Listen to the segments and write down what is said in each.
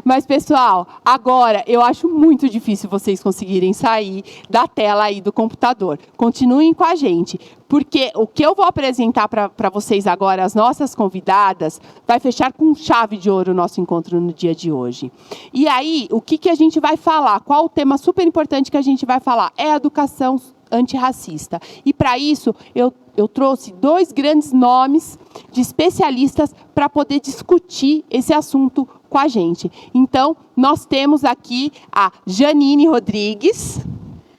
Mas, pessoal, agora eu acho muito difícil vocês conseguirem sair da tela aí do computador. Continuem com a gente, porque o que eu vou apresentar para vocês agora, as nossas convidadas, vai fechar com chave de ouro o nosso encontro no dia de hoje. E aí, o que a gente vai falar? Qual o tema super importante que a gente vai falar? É a educação antirracista. E para isso, eu trouxe 2 grandes nomes de especialistas para poder discutir esse assunto com a gente. Então, nós temos aqui a Janine Rodrigues.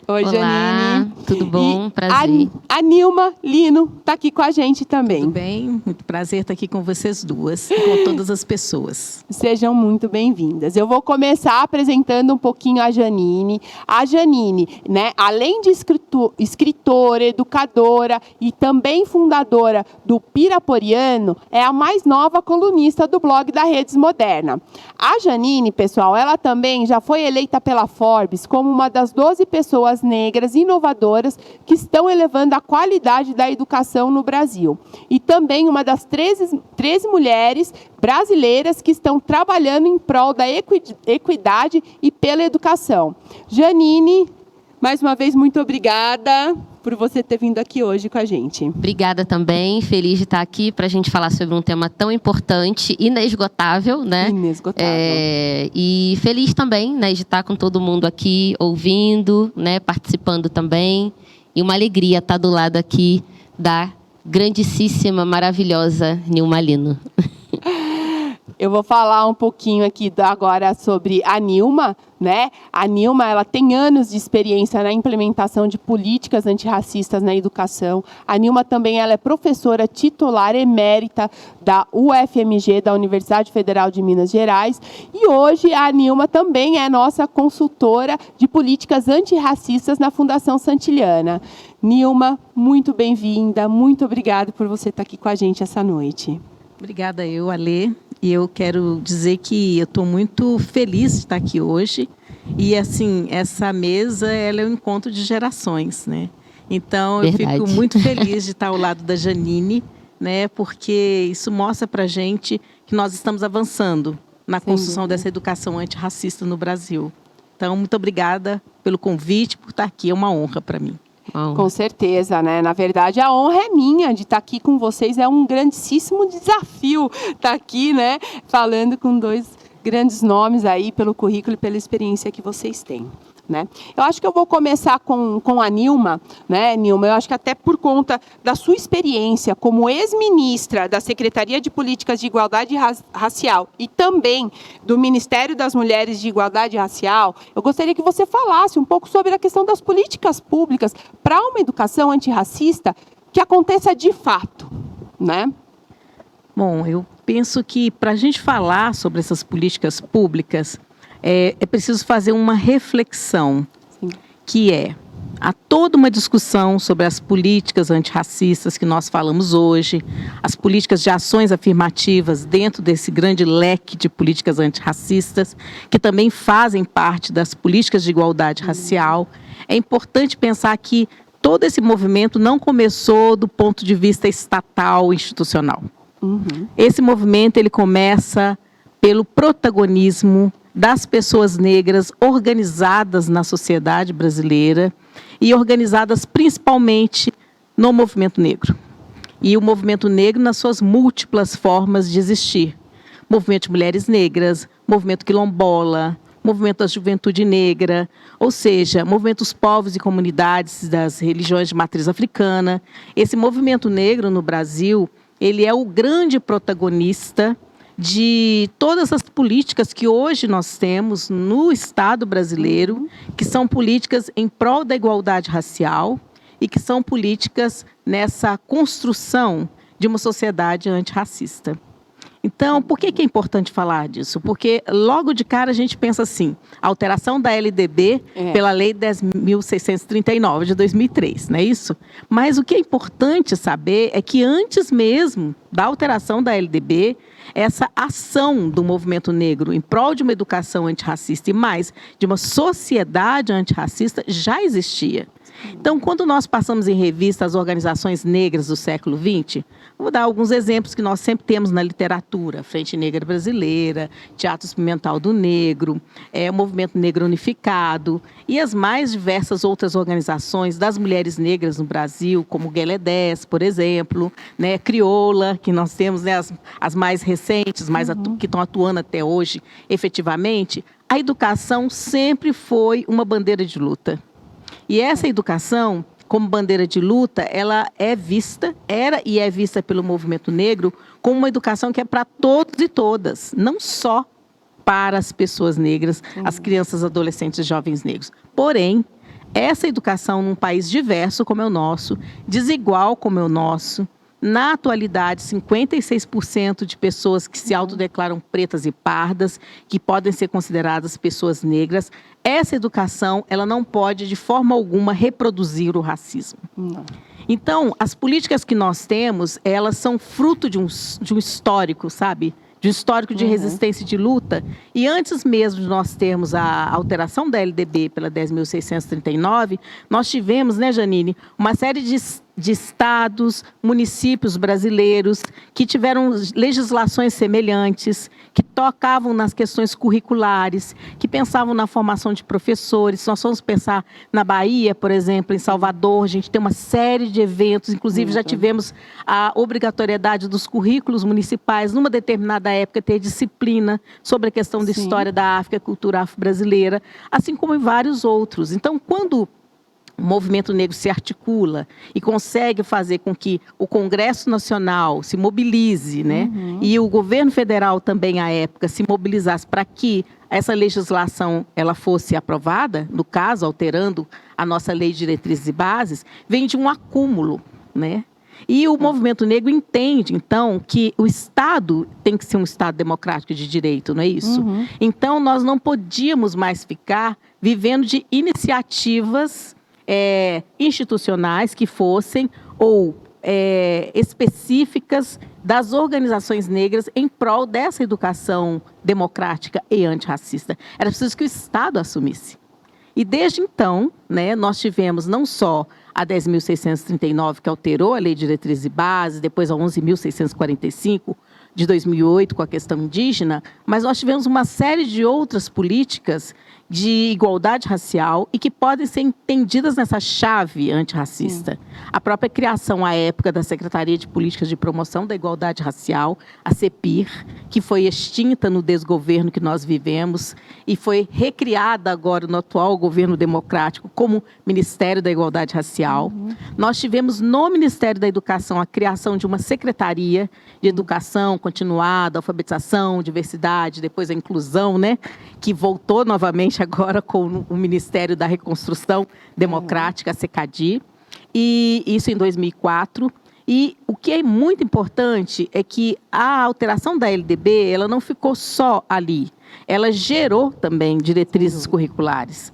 Oi, Olá, Janine. Tudo bom? E prazer. A Nilma Lino está aqui com a gente também. Tudo bem? Muito prazer estar aqui com vocês duas e com todas as pessoas. Sejam muito bem-vindas. Eu vou começar apresentando um pouquinho a Janine. A Janine, né, além de escritora, educadora e também fundadora do Piraporiano, é a mais nova colunista do blog da Redes Moderna. A Janine, pessoal, ela também já foi eleita pela Forbes como uma das 12 pessoas negras inovadoras que estão elevando a qualidade da educação no Brasil. E também uma das 13 mulheres brasileiras que estão trabalhando em prol da equidade e pela educação. Janine, mais uma vez, muito obrigada por você ter vindo aqui hoje com a gente. Obrigada também, feliz de estar aqui para a gente falar sobre um tema tão importante, inesgotável, né? Inesgotável. E feliz também, né, de estar com todo mundo aqui, ouvindo, né, participando também. E uma alegria estar do lado aqui da grandíssima, maravilhosa Nilma Lino. Eu vou falar um pouquinho aqui agora sobre a Nilma, né? A Nilma, ela tem anos de experiência na implementação de políticas antirracistas na educação. A Nilma também ela é professora titular emérita da UFMG, da Universidade Federal de Minas Gerais. E hoje a Nilma também é nossa consultora de políticas antirracistas na Fundação Santiliana. Nilma, muito bem-vinda, muito obrigada por você estar aqui com a gente essa noite. Obrigada Alê. E eu quero dizer que eu estou muito feliz de estar aqui hoje. E, assim, essa mesa ela é um encontro de gerações, né? Então, Verdade. Eu fico muito feliz de estar ao lado da Janine, né? Porque isso mostra para a gente que nós estamos avançando na construção dessa educação antirracista no Brasil. Então, muito obrigada pelo convite, por estar aqui. É uma honra para mim. Com certeza, né? Na verdade, a honra é minha de estar aqui com vocês. É um grandíssimo desafio estar aqui, né? Falando com 2 grandes nomes aí pelo currículo e pela experiência que vocês têm. Né? Eu acho que eu vou começar com a Nilma, né, Nilma? Eu acho que até por conta da sua experiência como ex-ministra da Secretaria de Políticas de Igualdade Racial e também do Ministério das Mulheres de Igualdade Racial, eu gostaria que você falasse um pouco sobre a questão das políticas públicas para uma educação antirracista que aconteça de fato, né? Bom, eu penso que para a gente falar sobre essas políticas públicas, é preciso fazer uma reflexão, Sim. que há toda uma discussão sobre as políticas antirracistas que nós falamos hoje, as políticas de ações afirmativas dentro desse grande leque de políticas antirracistas, que também fazem parte das políticas de igualdade racial. É importante pensar que todo esse movimento não começou do ponto de vista estatal, institucional. Esse movimento ele começa pelo protagonismo das pessoas negras organizadas na sociedade brasileira e organizadas principalmente no movimento negro. E o movimento negro nas suas múltiplas formas de existir. Movimento de mulheres negras, movimento quilombola, movimento da juventude negra, ou seja, movimentos povos e comunidades das religiões de matriz africana. Esse movimento negro no Brasil, ele é o grande protagonista de todas as políticas que hoje nós temos no Estado brasileiro, que são políticas em prol da igualdade racial e que são políticas nessa construção de uma sociedade antirracista. Então, por que é importante falar disso? Porque logo de cara a gente pensa assim, a alteração da LDB pela Lei 10.639 de 2003, não é isso? Mas o que é importante saber é que antes mesmo da alteração da LDB, essa ação do movimento negro em prol de uma educação antirracista e mais de uma sociedade antirracista já existia. Então, quando nós passamos em revista as organizações negras do século XX, vou dar alguns exemplos que nós sempre temos na literatura cultura, Frente Negra Brasileira, Teatro Experimental do Negro, o Movimento Negro Unificado e as mais diversas outras organizações das mulheres negras no Brasil, como o Gueledés, por exemplo, né, Crioula, que nós temos, né, as mais recentes, que estão atuando até hoje efetivamente. A educação sempre foi uma bandeira de luta. E essa educação, como bandeira de luta, ela era e é vista pelo movimento negro como uma educação que é para todos e todas, não só para as pessoas negras, as crianças, adolescentes e jovens negros. Porém, essa educação num país diverso como é o nosso, desigual como é o nosso, na atualidade, 56% de pessoas que se autodeclaram pretas e pardas, que podem ser consideradas pessoas negras, essa educação ela não pode, de forma alguma, reproduzir o racismo. Não. Então, as políticas que nós temos, elas são fruto de um histórico, sabe? De um histórico de resistência e de luta. E antes mesmo de nós termos a alteração da LDB pela 10.639, nós tivemos, né, Janine, uma série de estados, municípios brasileiros que tiveram legislações semelhantes, que tocavam nas questões curriculares, que pensavam na formação de professores. Se nós vamos pensar na Bahia, por exemplo, em Salvador, a gente tem uma série de eventos, inclusive já tivemos a obrigatoriedade dos currículos municipais, numa determinada época, ter disciplina sobre a questão da história da África, cultura afro-brasileira, assim como em vários outros. Então, quando o movimento negro se articula e consegue fazer com que o Congresso Nacional se mobilize, né? E o governo federal também, à época, se mobilizasse para que essa legislação ela fosse aprovada, no caso, alterando a nossa Lei de Diretrizes e Bases, vem de um acúmulo, né? E o movimento negro entende, então, que o Estado tem que ser um Estado democrático de direito, não é isso? Então, nós não podíamos mais ficar vivendo de iniciativas institucionais que fossem ou específicas das organizações negras em prol dessa educação democrática e antirracista. Era preciso que o Estado assumisse. E desde então, né, nós tivemos não só a 10.639, que alterou a Lei de Diretrizes e Bases, depois a 11.645, de 2008, com a questão indígena, mas nós tivemos uma série de outras políticas de igualdade racial e que podem ser entendidas nessa chave antirracista. A própria criação, à época, da Secretaria de Políticas de Promoção da Igualdade Racial, a CEPIR, que foi extinta no desgoverno que nós vivemos e foi recriada agora no atual governo democrático como Ministério da Igualdade Racial. Nós tivemos no Ministério da Educação a criação de uma Secretaria de Educação Continuada, Alfabetização, Diversidade, depois a Inclusão, né, que voltou novamente agora com o Ministério da Reconstrução Democrática, a SECADI, e isso em 2004. E o que é muito importante é que a alteração da LDB, ela não ficou só ali. Ela gerou também diretrizes curriculares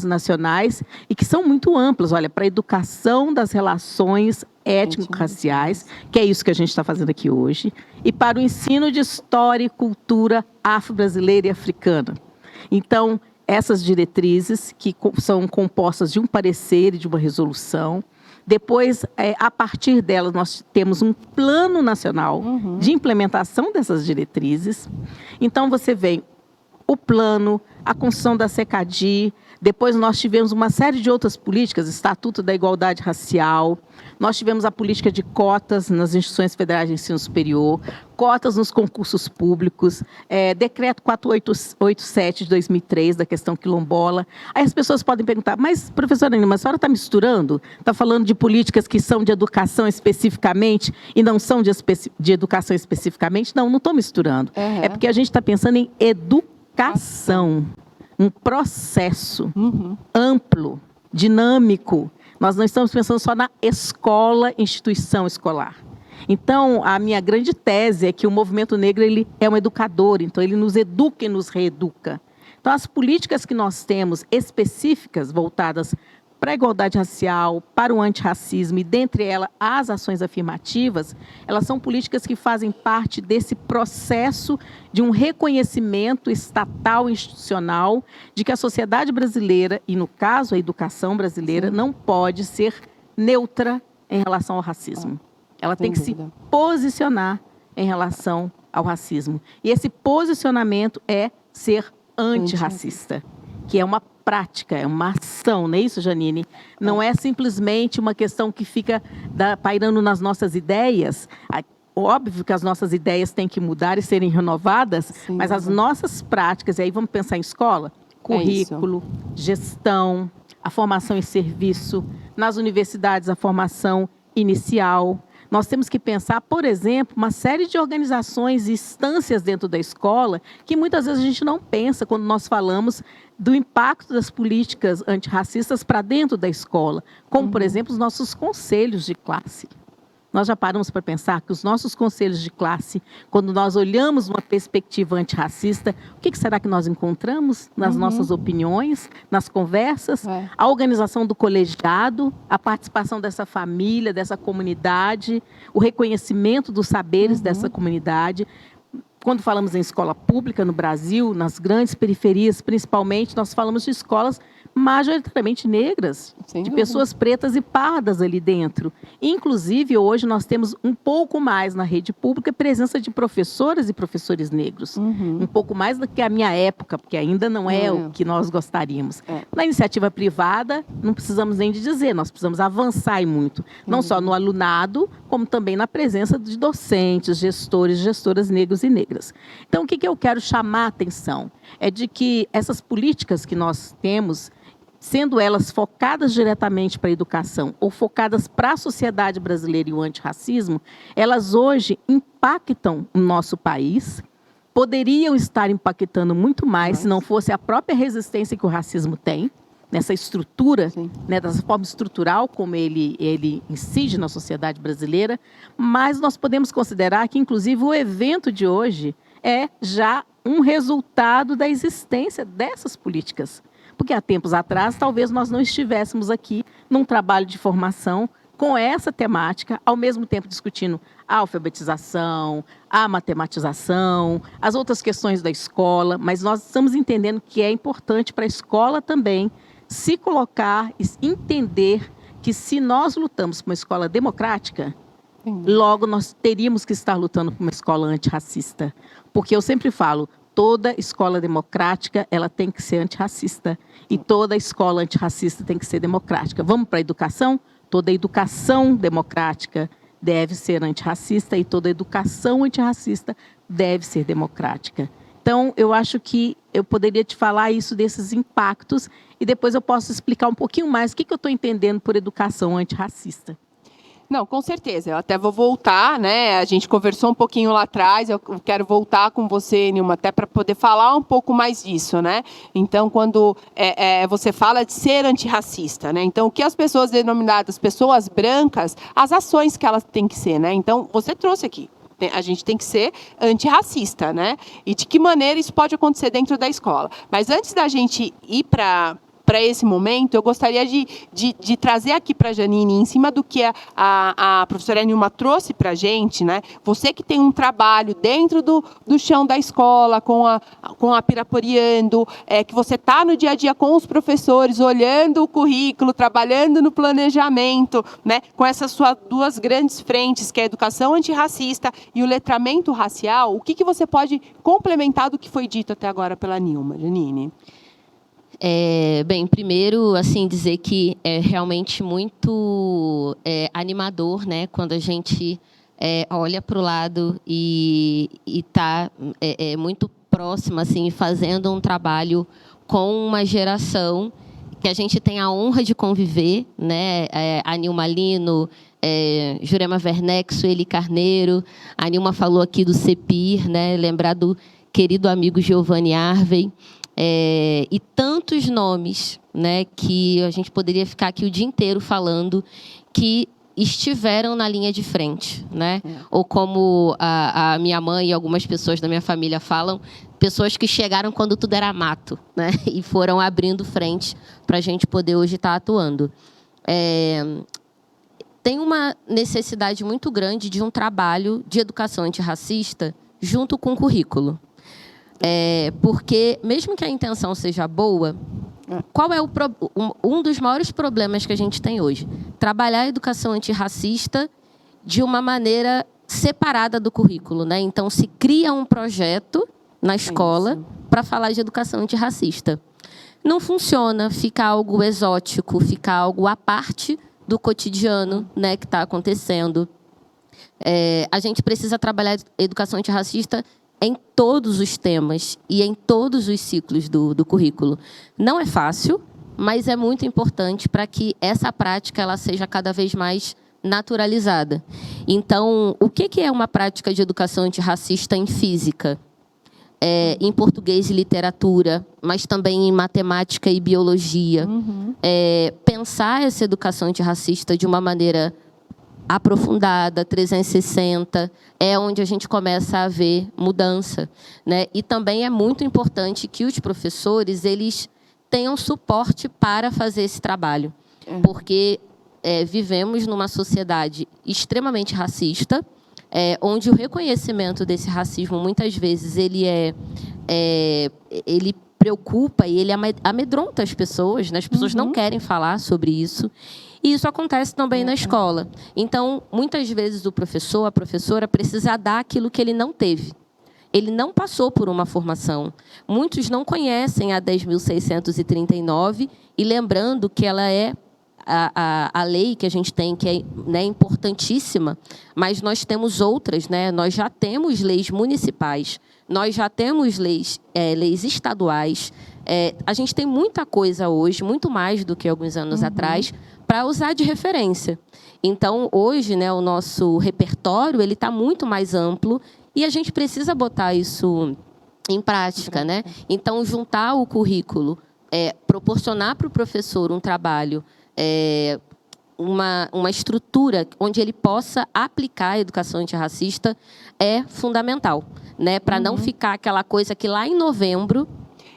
nacionais e que são muito amplas, olha, para a educação das relações étnico-raciais, que é isso que a gente está fazendo aqui hoje, e para o ensino de história e cultura afro-brasileira e africana. Então, essas diretrizes, que são compostas de um parecer e de uma resolução, depois, a partir delas, nós temos um plano nacional de implementação dessas diretrizes. Então, você vê o plano, a construção da SECADI, depois nós tivemos uma série de outras políticas, Estatuto da Igualdade Racial, nós tivemos a política de cotas nas instituições federais de ensino superior, cotas nos concursos públicos, Decreto 487 de 2003, da questão quilombola. Aí as pessoas podem perguntar, mas, professora Anima, a senhora está misturando? Está falando de políticas que são de educação especificamente e não são de educação especificamente? Não estou misturando. É porque a gente está pensando em educação. Um processo amplo, dinâmico. Nós não estamos pensando só na escola, instituição escolar. Então, a minha grande tese é que o movimento negro ele é um educador, então ele nos educa e nos reeduca. Então, as políticas que nós temos específicas, voltadas para a igualdade racial, para o antirracismo e, dentre elas, as ações afirmativas, elas são políticas que fazem parte desse processo de um reconhecimento estatal e institucional de que a sociedade brasileira, e no caso a educação brasileira, não pode ser neutra em relação ao racismo. Ela tem que se posicionar em relação ao racismo. E esse posicionamento é ser antirracista, que é uma prática, é uma ação, não é isso, Janine? Não é simplesmente uma questão que fica pairando nas nossas ideias. Óbvio que as nossas ideias têm que mudar e serem renovadas, sim, mas as nossas práticas, e aí vamos pensar em escola, currículo, gestão, a formação em serviço, nas universidades a formação inicial. Nós temos que pensar, por exemplo, uma série de organizações e instâncias dentro da escola que muitas vezes a gente não pensa quando nós falamos do impacto das políticas antirracistas para dentro da escola, como, por exemplo, os nossos conselhos de classe. Nós já paramos para pensar que os nossos conselhos de classe, quando nós olhamos uma perspectiva antirracista, o que será que nós encontramos nas nossas opiniões, nas conversas? A organização do colegiado, a participação dessa família, dessa comunidade, o reconhecimento dos saberes dessa comunidade. Quando falamos em escola pública no Brasil, nas grandes periferias, principalmente, nós falamos de escolas majoritariamente negras, de pessoas pretas e pardas ali dentro. Inclusive, hoje nós temos um pouco mais na rede pública presença de professoras e professores negros. Um pouco mais do que a minha época, porque ainda não é o que nós gostaríamos. Na iniciativa privada, não precisamos nem de dizer, nós precisamos avançar muito. Não só no alunado, como também na presença de docentes, gestores, gestoras negros e negras. Então, o que eu quero chamar a atenção? É de que essas políticas que nós temos, sendo elas focadas diretamente para a educação ou focadas para a sociedade brasileira e o antirracismo, elas hoje impactam o nosso país, poderiam estar impactando muito mais se não fosse a própria resistência que o racismo tem, nessa estrutura, né, dessa forma estrutural como ele incide na sociedade brasileira, mas nós podemos considerar que, inclusive, o evento de hoje é já um resultado da existência dessas políticas. Porque há tempos atrás, talvez nós não estivéssemos aqui num trabalho de formação com essa temática, ao mesmo tempo discutindo a alfabetização, a matematização, as outras questões da escola, mas nós estamos entendendo que é importante para a escola também se colocar e entender que se nós lutamos por uma escola democrática, logo nós teríamos que estar lutando por uma escola antirracista. Porque eu sempre falo, toda escola democrática ela tem que ser antirracista. E toda escola antirracista tem que ser democrática. Vamos para a educação? Toda educação democrática deve ser antirracista e toda educação antirracista deve ser democrática. Então, eu acho que eu poderia te falar isso desses impactos e depois eu posso explicar um pouquinho mais o que eu estou entendendo por educação antirracista. Não, com certeza. Eu até vou voltar, né? A gente conversou um pouquinho lá atrás, eu quero voltar com você, Nilma, até para poder falar um pouco mais disso, né? Então, quando você fala de ser antirracista, né? Então, o que as pessoas denominadas pessoas brancas, as ações que elas têm que ser, né? Então, você trouxe aqui. A gente tem que ser antirracista, né? E de que maneira isso pode acontecer dentro da escola. Mas antes da gente ir para esse momento, eu gostaria de trazer aqui para a Janine, em cima do que a professora Nilma trouxe para a gente, né? Você que tem um trabalho dentro do chão da escola, com a Piraporiando, que você está no dia a dia com os professores, olhando o currículo, trabalhando no planejamento, né? Com essas suas duas grandes frentes, que é a educação antirracista e o letramento racial, o que você pode complementar do que foi dito até agora pela Nilma, Janine? Bem, primeiro, assim, dizer que é realmente muito animador, né, quando a gente olha para o lado e está muito próximo, assim, fazendo um trabalho com uma geração que a gente tem a honra de conviver, né, a Nilma Lino, Jurema Werneck, Sueli Carneiro, a Nilma falou aqui do CEPIR, né, lembrar do querido amigo Giovanni Arvey, e tantos nomes, né, que a gente poderia ficar aqui o dia inteiro falando, que estiveram na linha de frente, né? Ou como a minha mãe e algumas pessoas da minha família falam, pessoas que chegaram quando tudo era mato, né? E foram abrindo frente para a gente poder hoje estar atuando. Tem uma necessidade muito grande de um trabalho de educação antirracista junto com o currículo. Porque, mesmo que a intenção seja boa, qual é um dos maiores problemas que a gente tem hoje? Trabalhar a educação antirracista de uma maneira separada do currículo, né? Então, se cria um projeto na escola para falar de educação antirracista. Não funciona, fica algo exótico, fica algo à parte do cotidiano, né, que está acontecendo. A gente precisa trabalhar educação antirracista em todos os temas e em todos os ciclos do currículo. Não é fácil, mas é muito importante para que essa prática ela seja cada vez mais naturalizada. Então, o que é uma prática de educação antirracista em física? Em português e literatura, mas também em matemática e biologia. Pensar essa educação antirracista de uma maneira aprofundada, 360, é onde a gente começa a ver mudança, né? E também é muito importante que os professores eles tenham suporte para fazer esse trabalho, porque vivemos numa sociedade extremamente racista, onde o reconhecimento desse racismo muitas vezes ele preocupa e ele amedronta as pessoas, né? As pessoas não querem falar sobre isso. E isso acontece também na escola. Então, muitas vezes o professor, a professora precisa dar aquilo que ele não teve. Ele não passou por uma formação. Muitos não conhecem a 10.639 e lembrando que ela é a lei que a gente tem, que é, né, importantíssima, mas nós temos outras, né? Nós já temos leis municipais, nós já temos leis estaduais. A gente tem muita coisa hoje, muito mais do que alguns anos atrás, para usar de referência. Então, hoje, né, o nosso repertório ele está muito mais amplo e a gente precisa botar isso em prática, né? Então, juntar o currículo, proporcionar para o professor um trabalho, uma estrutura onde ele possa aplicar a educação antirracista é fundamental, né? Para não ficar aquela coisa que lá em novembro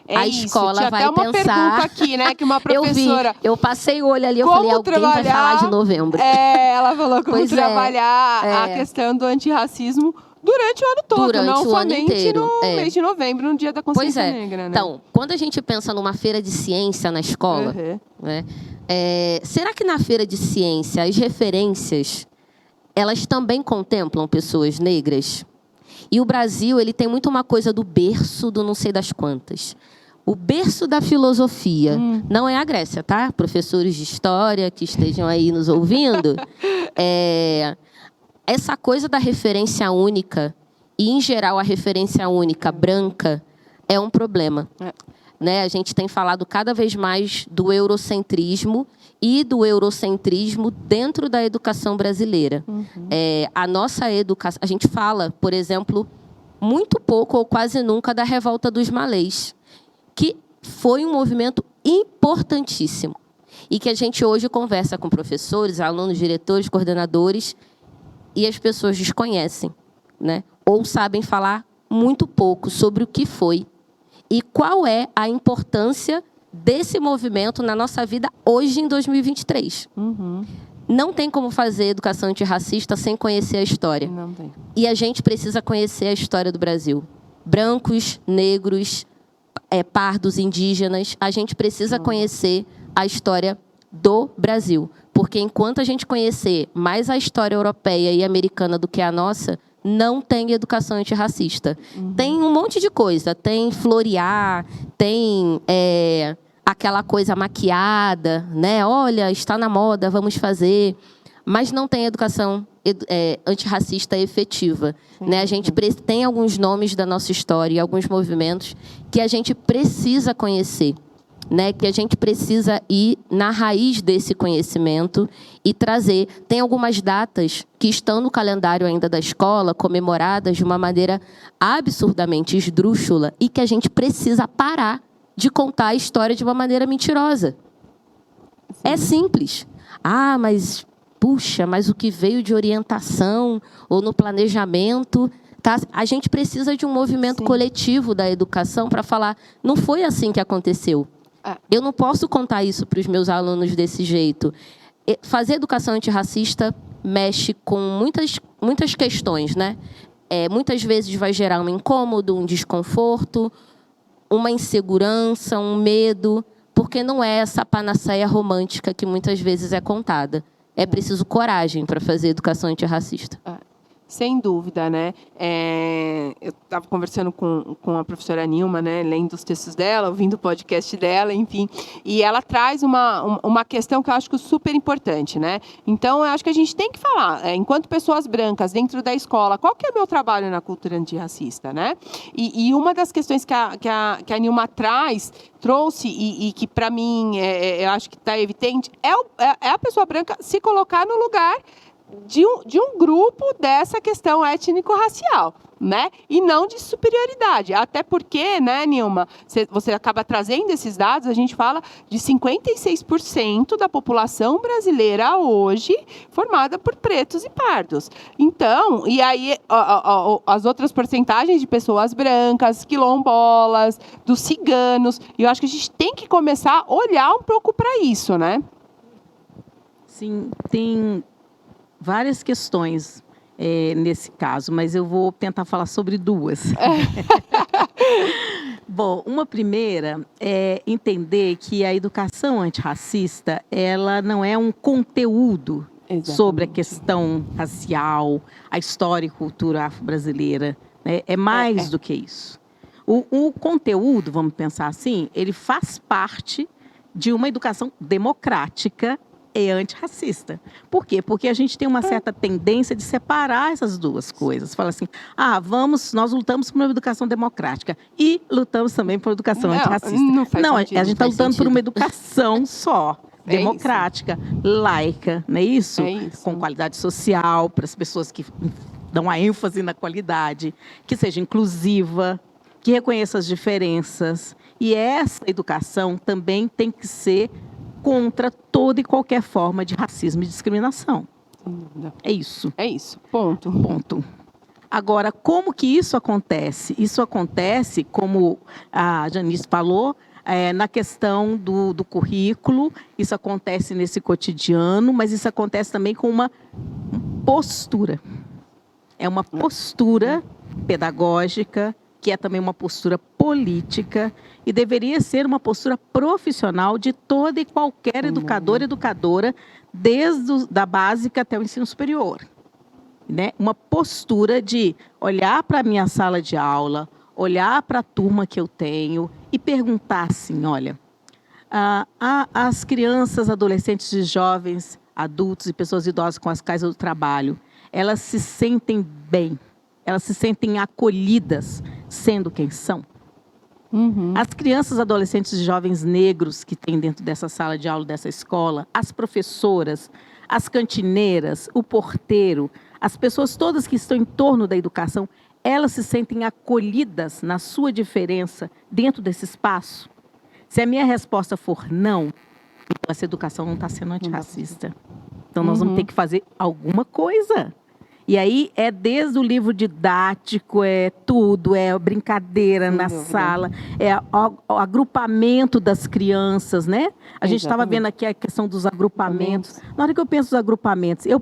a escola tinha vai até uma pensar. Pergunta aqui, né? Que uma professora. Eu passei o olho ali, eu falei, alguém vai falar de novembro. Ela falou como trabalhar a é. questão do antirracismo durante o ano todo, Durante não o ano somente inteiro, no mês de novembro, no dia da consciência Pois negra, né? Então, quando a gente pensa numa feira de ciência na escola, né, será que na feira de ciência as referências elas também contemplam pessoas negras? E o Brasil ele tem muito uma coisa do berço do não sei das quantas. O berço da filosofia não é a Grécia, tá? Professores de história que estejam aí nos ouvindo. Essa coisa da referência única, e em geral a referência única branca, é um problema. Né? A gente tem falado cada vez mais do eurocentrismo e do eurocentrismo dentro da educação brasileira. A nossa educação... A gente fala, por exemplo, muito pouco ou quase nunca da Revolta dos Malês, que foi um movimento importantíssimo e que a gente hoje conversa com professores, alunos, diretores, coordenadores e as pessoas desconhecem, né? Ou sabem falar muito pouco sobre o que foi e qual é a importância desse movimento na nossa vida hoje, em 2023. Não tem como fazer educação antirracista sem conhecer a história. Não tem. E a gente precisa conhecer a história do Brasil. Brancos, negros, pardos, indígenas, a gente precisa conhecer a história do Brasil. Porque enquanto a gente conhecer mais a história europeia e americana do que a nossa, não tem educação antirracista. Tem um monte de coisa. Tem florear, tem aquela coisa maquiada, né? Olha, está na moda, vamos fazer. Mas não tem educação antirracista efetiva. Né? A gente tem alguns nomes da nossa história, alguns movimentos que a gente precisa conhecer. Né, que a gente precisa ir na raiz desse conhecimento e trazer. Tem algumas datas que estão no calendário ainda da escola, comemoradas de uma maneira absurdamente esdrúxula e que a gente precisa parar de contar a história de uma maneira mentirosa. É simples. Mas, puxa, mas o que veio de orientação ou no planejamento... Tá? A gente precisa de um movimento coletivo da educação para falar, não foi assim que aconteceu. Eu não posso contar isso para os meus alunos desse jeito. Fazer educação antirracista mexe com muitas questões, né? Muitas vezes vai gerar um incômodo, um desconforto, uma insegurança, um medo, porque não é essa panaceia romântica que muitas vezes é contada. É preciso coragem para fazer educação antirracista. Sem dúvida, né? Eu estava conversando com a professora Nilma, né? Lendo os textos dela, ouvindo o podcast dela, enfim. E ela traz uma questão que eu acho super importante, né? Então, eu acho que a gente tem que falar, enquanto pessoas brancas, dentro da escola, qual que é o meu trabalho na cultura antirracista, né? E uma das questões que a Nilma trouxe e que, para mim, eu acho que está evidente, é a pessoa branca se colocar no lugar de um grupo dessa questão étnico-racial, né? E não de superioridade. Até porque, né, Nilma, você acaba trazendo esses dados, a gente fala de 56% da população brasileira hoje formada por pretos e pardos. Então, e aí as outras porcentagens de pessoas brancas, quilombolas, dos ciganos, e eu acho que a gente tem que começar a olhar um pouco para isso, né? Sim, tem várias questões nesse caso, mas eu vou tentar falar sobre duas. Bom, uma primeira é entender que a educação antirracista, ela não é um conteúdo sobre a questão racial, a história e cultura afro-brasileira, né? É mais do que isso. O conteúdo, vamos pensar assim, ele faz parte de uma educação democrática e antirracista. Por quê? Porque a gente tem uma certa tendência de separar essas duas coisas. Fala assim, nós lutamos por uma educação democrática e lutamos também por uma educação antirracista. Não, a gente está lutando por uma educação só, democrática, laica, não é isso? Com qualidade social, para as pessoas que dão a ênfase na qualidade, que seja inclusiva, que reconheça as diferenças. E essa educação também tem que ser contra toda e qualquer forma de racismo e discriminação. É isso. É isso. Ponto. Ponto. Agora, como que isso acontece? Isso acontece, como a Janice falou, na questão do currículo, isso acontece nesse cotidiano, mas isso acontece também com uma postura. É uma postura pedagógica, que é também uma postura política e deveria ser uma postura profissional de toda e qualquer educador e educadora, desde da básica até o ensino superior. Né? Uma postura de olhar para a minha sala de aula, olhar para a turma que eu tenho e perguntar assim, olha, as crianças, adolescentes e jovens, adultos e pessoas idosas com as quais eu trabalho, elas se sentem bem, elas se sentem acolhidas sendo quem são. As crianças, adolescentes e jovens negros que tem dentro dessa sala de aula, dessa escola, as professoras, as cantineiras, o porteiro, as pessoas todas que estão em torno da educação, elas se sentem acolhidas na sua diferença dentro desse espaço? Se a minha resposta for não, então essa educação não está sendo antirracista. Então nós vamos ter que fazer alguma coisa. E aí é desde o livro didático, é tudo, é brincadeira na sala, é o agrupamento das crianças, né? A gente estava vendo aqui a questão dos agrupamentos. Na hora que eu penso nos agrupamentos, eu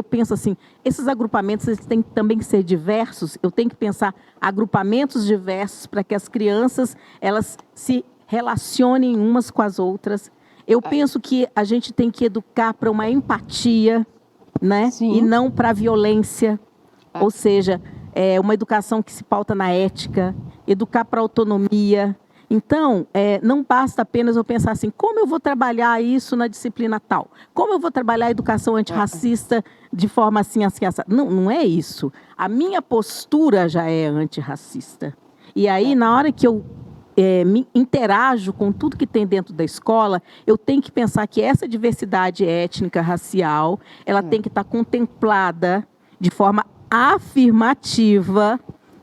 penso assim, esses agrupamentos eles têm também que ser diversos, eu tenho que pensar agrupamentos diversos para que as crianças, elas se relacionem umas com as outras. Eu penso que a gente tem que educar para uma empatia, né? E não para a violência, ou seja, uma educação que se pauta na ética, educar para a autonomia. Então, não basta apenas eu pensar assim, como eu vou trabalhar isso na disciplina tal? Como eu vou trabalhar a educação antirracista de forma assim, assim, assim? Não é isso. A minha postura já é antirracista. E aí, na hora que eu me interajo com tudo que tem dentro da escola, eu tenho que pensar que essa diversidade étnica, racial, ela tem que estar contemplada de forma afirmativa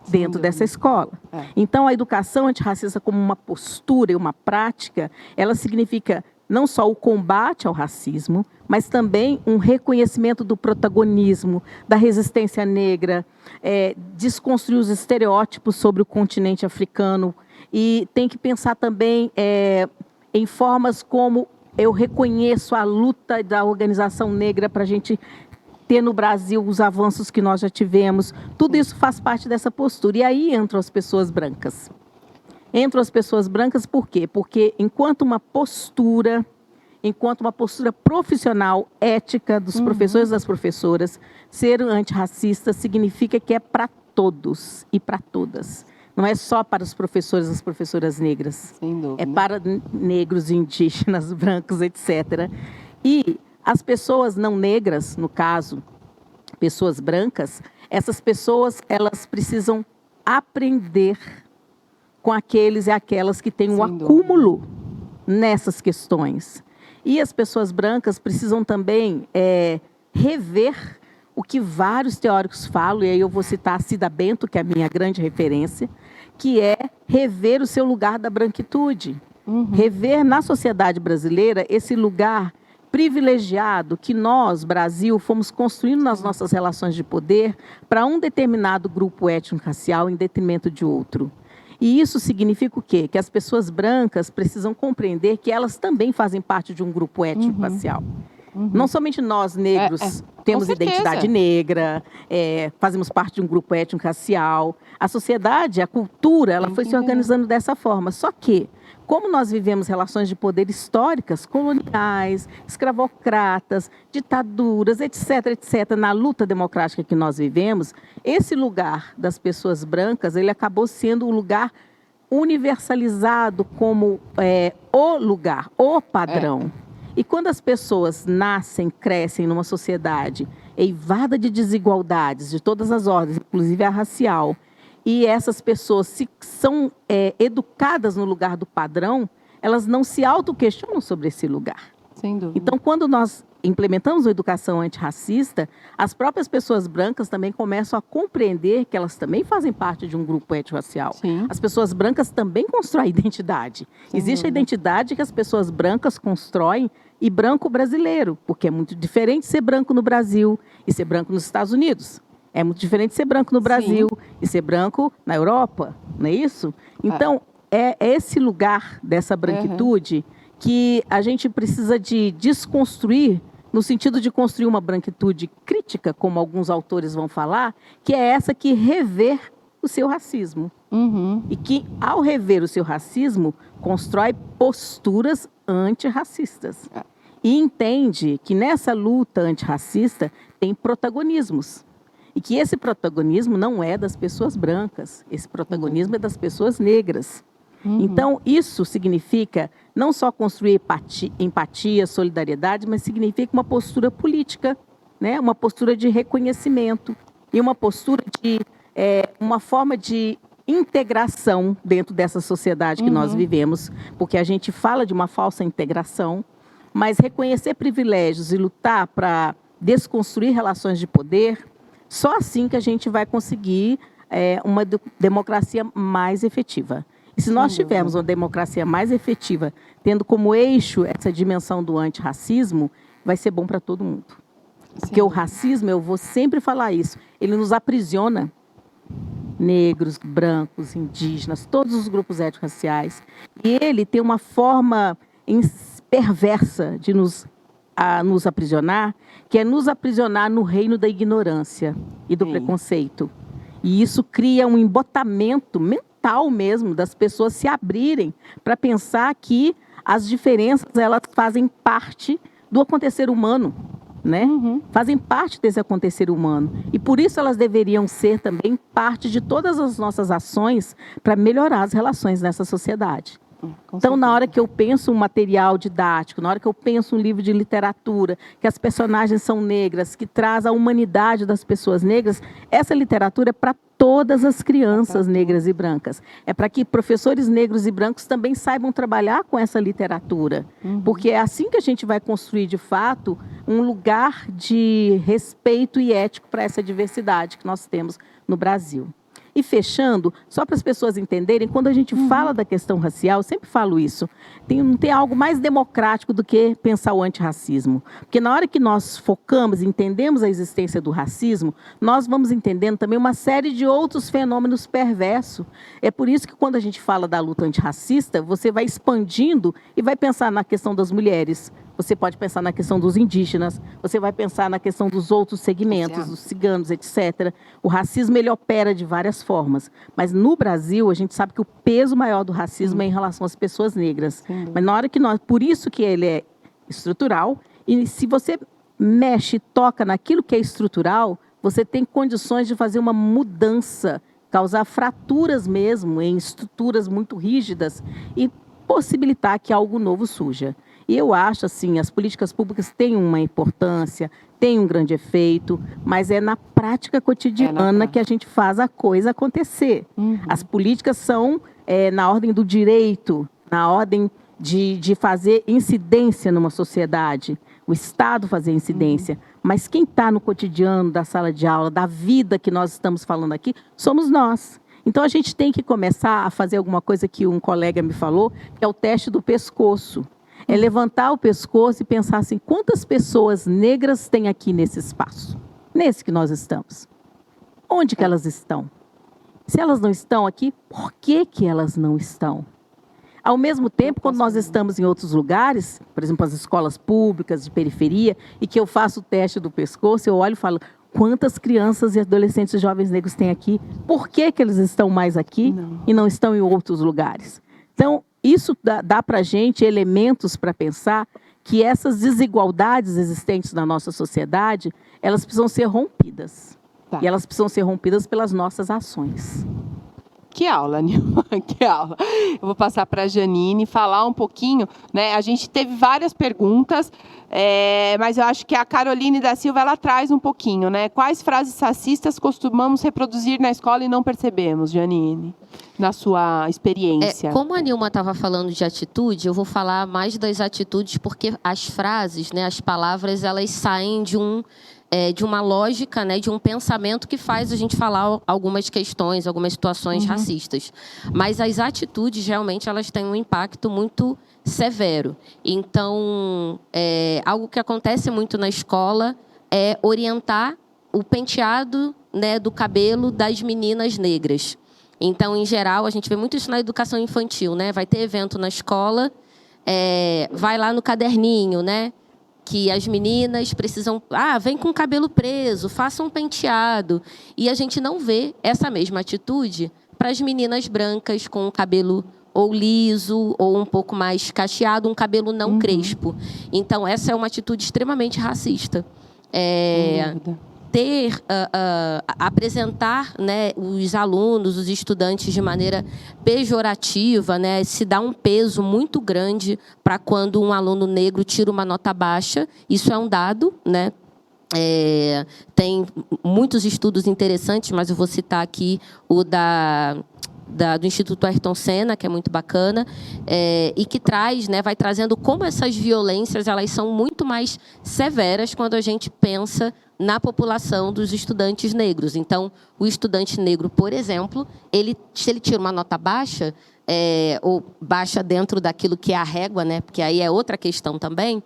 dentro dessa escola. Então, a educação antirracista como uma postura e uma prática, ela significa não só o combate ao racismo, mas também um reconhecimento do protagonismo, da resistência negra, desconstruir os estereótipos sobre o continente africano. E tem que pensar também em formas como eu reconheço a luta da organização negra para a gente ter no Brasil os avanços que nós já tivemos. Tudo isso faz parte dessa postura. E aí entram as pessoas brancas. Entram as pessoas brancas por quê? Porque enquanto uma postura enquanto uma postura profissional, ética dos professores e das professoras. Ser antirracista significa que é para todos e para todas. Não é só para os professores e as professoras negras. Sem dúvida. É para negros, indígenas, brancos, etc. E as pessoas não negras, no caso, pessoas brancas, essas pessoas, elas precisam aprender com aqueles e aquelas que têm um acúmulo nessas questões. E as pessoas brancas precisam também rever o que vários teóricos falam, e aí eu vou citar a Cida Bento, que é a minha grande referência, que é rever o seu lugar da branquitude. Rever na sociedade brasileira esse lugar privilegiado que nós, Brasil, fomos construindo nas nossas relações de poder para um determinado grupo étnico-racial em detrimento de outro. E isso significa o quê? Que as pessoas brancas precisam compreender que elas também fazem parte de um grupo étnico-racial. Não somente nós, negros, temos identidade negra, fazemos parte de um grupo étnico-racial. A sociedade, a cultura, ela foi se organizando dessa forma. Só que, como nós vivemos relações de poder históricas, coloniais, escravocratas, ditaduras, etc., etc., na luta democrática que nós vivemos, esse lugar das pessoas brancas, ele acabou sendo um lugar universalizado como o lugar, o padrão. E quando as pessoas nascem, crescem numa sociedade eivada de desigualdades, de todas as ordens, inclusive a racial, e essas pessoas são educadas no lugar do padrão, elas não se autoquestionam sobre esse lugar. Sem dúvida. Então, quando nós implementamos a educação antirracista, as próprias pessoas brancas também começam a compreender que elas também fazem parte de um grupo étnico-racial. As pessoas brancas também constroem identidade. Existe a identidade que as pessoas brancas constroem e branco brasileiro, porque é muito diferente ser branco no Brasil e ser branco nos Estados Unidos. É muito diferente ser branco no Brasil e ser branco na Europa, não é isso? Então, é esse lugar dessa branquitude que a gente precisa de desconstruir, no sentido de construir uma branquitude crítica, como alguns autores vão falar, que é essa que rever o seu racismo. E que, ao rever o seu racismo, constrói posturas antirracistas. E entende que nessa luta antirracista tem protagonismos. E que esse protagonismo não é das pessoas brancas, esse protagonismo é das pessoas negras. Então, isso significa não só construir empatia, solidariedade, mas significa uma postura política, né? Uma postura de reconhecimento e uma postura de uma forma de integração dentro dessa sociedade que nós vivemos, porque a gente fala de uma falsa integração, mas reconhecer privilégios e lutar para desconstruir relações de poder, só assim que a gente vai conseguir uma democracia mais efetiva. E se nós tivermos uma democracia mais efetiva, tendo como eixo essa dimensão do antirracismo, vai ser bom para todo mundo. Porque o racismo, eu vou sempre falar isso, ele nos aprisiona. Negros, brancos, indígenas, todos os grupos étnico-raciais. E ele tem uma forma perversa de nos aprisionar, que é nos aprisionar no reino da ignorância e do preconceito. E isso cria um embotamento mental mesmo das pessoas se abrirem para pensar que as diferenças elas fazem parte do acontecer humano, né? Fazem parte desse acontecer humano. E por isso elas deveriam ser também parte de todas as nossas ações para melhorar as relações nessa sociedade. Então, na hora que eu penso um material didático, na hora que eu penso um livro de literatura, que as personagens são negras, que traz a humanidade das pessoas negras, essa literatura é para todas as crianças negras e brancas. É para que professores negros e brancos também saibam trabalhar com essa literatura. Porque é assim que a gente vai construir, de fato, um lugar de respeito e ético para essa diversidade que nós temos no Brasil. E fechando, só para as pessoas entenderem, quando a gente fala da questão racial, eu sempre falo isso, não tem algo mais democrático do que pensar o antirracismo. Porque na hora que nós focamos e entendemos a existência do racismo, nós vamos entendendo também uma série de outros fenômenos perversos. É por isso que quando a gente fala da luta antirracista, você vai expandindo e vai pensar na questão das mulheres. Você pode pensar na questão dos indígenas, você vai pensar na questão dos outros segmentos, dos ciganos, etc. O racismo, ele opera de várias formas. Mas no Brasil, a gente sabe que o peso maior do racismo é em relação às pessoas negras. Mas na hora que nós... Por isso que ele é estrutural, e se você mexe, toca naquilo que é estrutural, você tem condições de fazer uma mudança, causar fraturas mesmo em estruturas muito rígidas e possibilitar que algo novo surja. E eu acho, assim, as políticas públicas têm uma importância, têm um grande efeito, mas é na prática cotidiana que a gente faz a coisa acontecer. As políticas são na ordem do direito, na ordem de fazer incidência numa sociedade, o Estado fazer incidência. Mas quem está no cotidiano da sala de aula, da vida que nós estamos falando aqui, somos nós. Então, a gente tem que começar a fazer alguma coisa que um colega me falou, que é o teste do pescoço. É levantar o pescoço e pensar assim, quantas pessoas negras tem aqui nesse espaço? Nesse que nós estamos. Onde que elas estão? Se elas não estão aqui, por que que elas não estão? Ao mesmo tempo, quando nós estamos em outros lugares, por exemplo, as escolas públicas de periferia, e que eu faço o teste do pescoço, eu olho e falo, quantas crianças e adolescentes e jovens negros tem aqui? Por que que eles estão mais aqui e não estão em outros lugares? Então, isso dá para a gente elementos para pensar que essas desigualdades existentes na nossa sociedade, elas precisam ser rompidas. E elas precisam ser rompidas pelas nossas ações. Que aula, Nilma, que aula. Eu vou passar para a Janine falar um pouquinho, né? A gente teve várias perguntas, mas eu acho que a Caroline da Silva, ela traz um pouquinho, né? Quais frases racistas costumamos reproduzir na escola e não percebemos, Janine? Na sua experiência. Como a Nilma estava falando de atitude, eu vou falar mais das atitudes, porque as frases, né, as palavras, elas saem de uma lógica, né, de um pensamento que faz a gente falar algumas questões, algumas situações racistas. Mas as atitudes, realmente, elas têm um impacto muito severo. Então, algo que acontece muito na escola é orientar o penteado, né, do cabelo das meninas negras. Então, em geral, a gente vê muito isso na educação infantil, né? Vai ter evento na escola, vai lá no caderninho, né? Que as meninas precisam... vem com o cabelo preso, faça um penteado. E a gente não vê essa mesma atitude para as meninas brancas com o cabelo ou liso, ou um pouco mais cacheado, um cabelo não crespo. Então, essa é uma atitude extremamente racista. Apresentar, né, os alunos, os estudantes de maneira pejorativa, né, se dá um peso muito grande para quando um aluno negro tira uma nota baixa. Isso é um dado, né? Tem muitos estudos interessantes, mas eu vou citar aqui o do Instituto Ayrton Senna, que é muito bacana, e que traz, né, vai trazendo como essas violências elas são muito mais severas quando a gente pensa na população dos estudantes negros. Então, o estudante negro, por exemplo, se ele tira uma nota baixa, ou baixa dentro daquilo que é a régua, né, porque aí é outra questão também,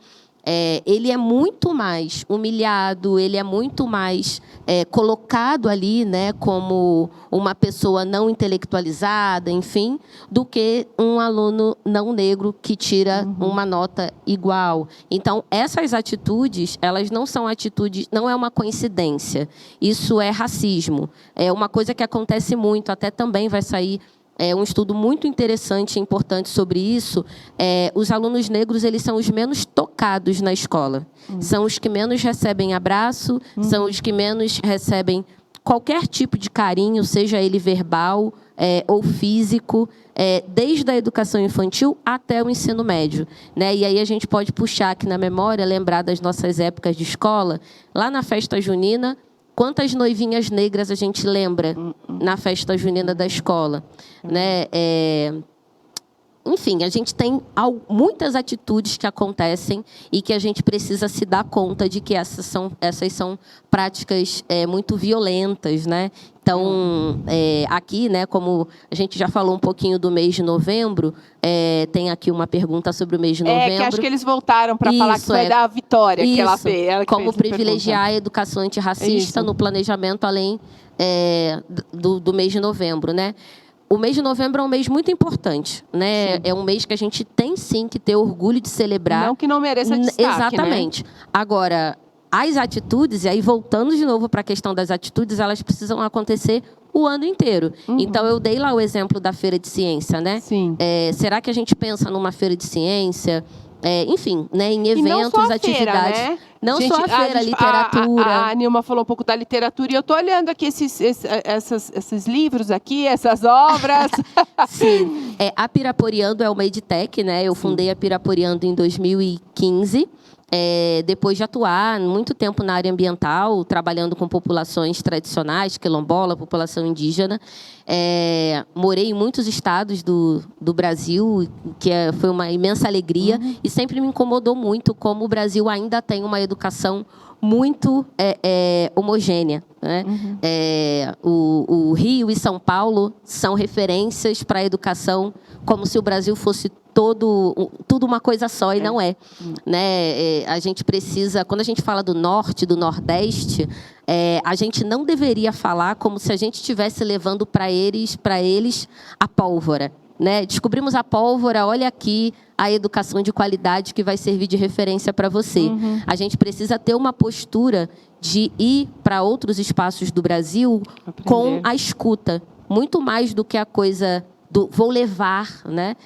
ele é muito mais humilhado, ele é muito mais colocado ali, né, como uma pessoa não intelectualizada, enfim, do que um aluno não negro que tira uma nota igual. Então, essas atitudes, elas não são atitudes, não é uma coincidência. Isso é racismo. É uma coisa que acontece muito, até também vai sair um estudo muito interessante e importante sobre isso. Os alunos negros, eles são os menos tocados na escola. São os que menos recebem abraço, são os que menos recebem qualquer tipo de carinho, seja ele verbal ou físico, desde a educação infantil até o ensino médio, né? E aí a gente pode puxar aqui na memória, lembrar das nossas épocas de escola, lá na festa junina. Quantas noivinhas negras a gente lembra na festa junina da escola, né? Enfim, a gente tem muitas atitudes que acontecem e que a gente precisa se dar conta de que essas são práticas muito violentas, né? Então, aqui, né, como a gente já falou um pouquinho do mês de novembro, tem aqui uma pergunta sobre o mês de novembro. Que acho que eles voltaram para falar que foi da Vitória que ela fez. Como privilegiar a educação antirracista no planejamento além do mês de novembro, né? O mês de novembro é um mês muito importante, né? É um mês que a gente tem, sim, que ter orgulho de celebrar. Não que não mereça destaque, exatamente. Né? Agora, as atitudes, e aí voltando de novo para a questão das atitudes, elas precisam acontecer o ano inteiro. Então, eu dei lá o exemplo da feira de ciência, né? Sim. Será que a gente pensa numa feira de ciência enfim, né, em E não eventos, só a atividades. feira, né? Não Gente, só a feira, a literatura. A Nilma falou um pouco da literatura e eu estou olhando aqui esses livros aqui, essas obras. Sim, a Piraporeando é uma edtech, né? Eu fundei a Piraporeando em 2015. Depois de atuar muito tempo na área ambiental, trabalhando com populações tradicionais, quilombola, população indígena. Morei em muitos estados do Brasil, que foi uma imensa alegria, e sempre me incomodou muito como o Brasil ainda tem uma educação muito homogênea, né? O Rio e São Paulo são referências para a educação, como se o Brasil fosse tudo uma coisa só, e não é. Né? A gente precisa, quando a gente fala do norte, do nordeste, a gente não deveria falar como se a gente estivesse levando para eles a pólvora. Né? Descobrimos a pólvora, olha aqui a educação de qualidade que vai servir de referência para você. A gente precisa ter uma postura de ir para outros espaços do Brasil com a escuta, muito mais do que a coisa vou levar, né?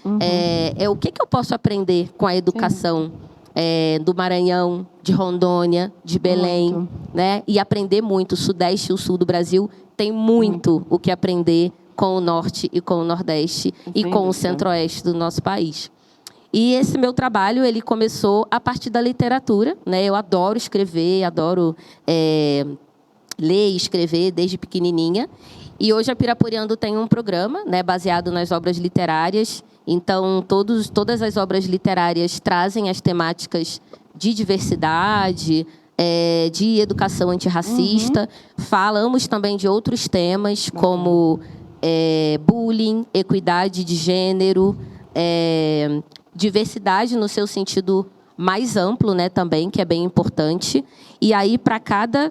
O que eu posso aprender com a educação do Maranhão, de Rondônia, de Belém, né? E aprender muito. O Sudeste e o Sul do Brasil tem muito o que aprender com o Norte e com o Nordeste e com o Centro-Oeste do nosso país. E esse meu trabalho, ele começou a partir da literatura, né? Eu adoro escrever, adoro ler e escrever desde pequenininha. E hoje a Piraporeando tem um programa, né, baseado nas obras literárias. Então, todas as obras literárias trazem as temáticas de diversidade, de educação antirracista. Falamos também de outros temas, como bullying, equidade de gênero, diversidade no seu sentido mais amplo, né, também, que é bem importante. E aí, para cada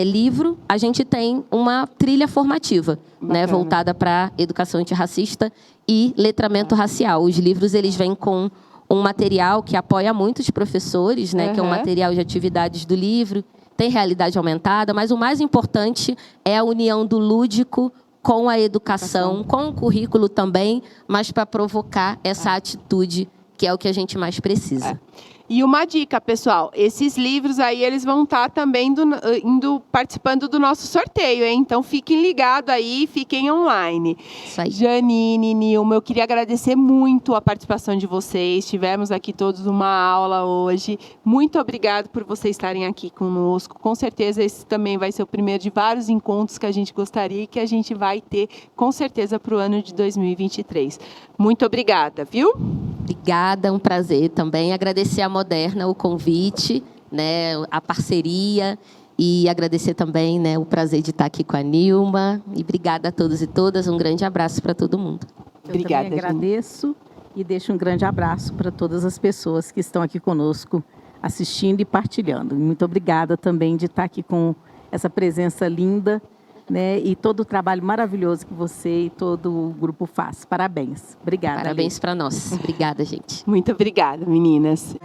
livro, a gente tem uma trilha formativa, né, voltada para educação antirracista e letramento racial. Os livros, eles vêm com um material que apoia muito os professores, né, que é um material de atividades do livro, tem realidade aumentada, mas o mais importante é a união do lúdico com a educação, com o currículo também, mas para provocar essa atitude, que é o que a gente mais precisa. E uma dica, pessoal, esses livros aí, eles vão estar também participando do nosso sorteio, hein? Então, fiquem ligados aí, fiquem online. Isso aí. Janine, Nilma, eu queria agradecer muito a participação de vocês. Tivemos aqui todos uma aula hoje. Muito obrigado por vocês estarem aqui conosco. Com certeza, esse também vai ser o primeiro de vários encontros que a gente gostaria e que a gente vai ter, com certeza, para o ano de 2023. Muito obrigada, viu? Obrigada, um prazer também. Agradecer à Moderna o convite, né, a parceria, e agradecer também, né, o prazer de estar aqui com a Nilma. E obrigada a todos e todas. Um grande abraço para todo mundo. Obrigada, eu também agradeço e deixo um grande abraço para todas as pessoas que estão aqui conosco, assistindo e partilhando. Muito obrigada também de estar aqui com essa presença linda, né, e todo o trabalho maravilhoso que você e todo o grupo faz. Parabéns. Obrigada. Parabéns para nós. Obrigada, gente. Muito obrigada, meninas.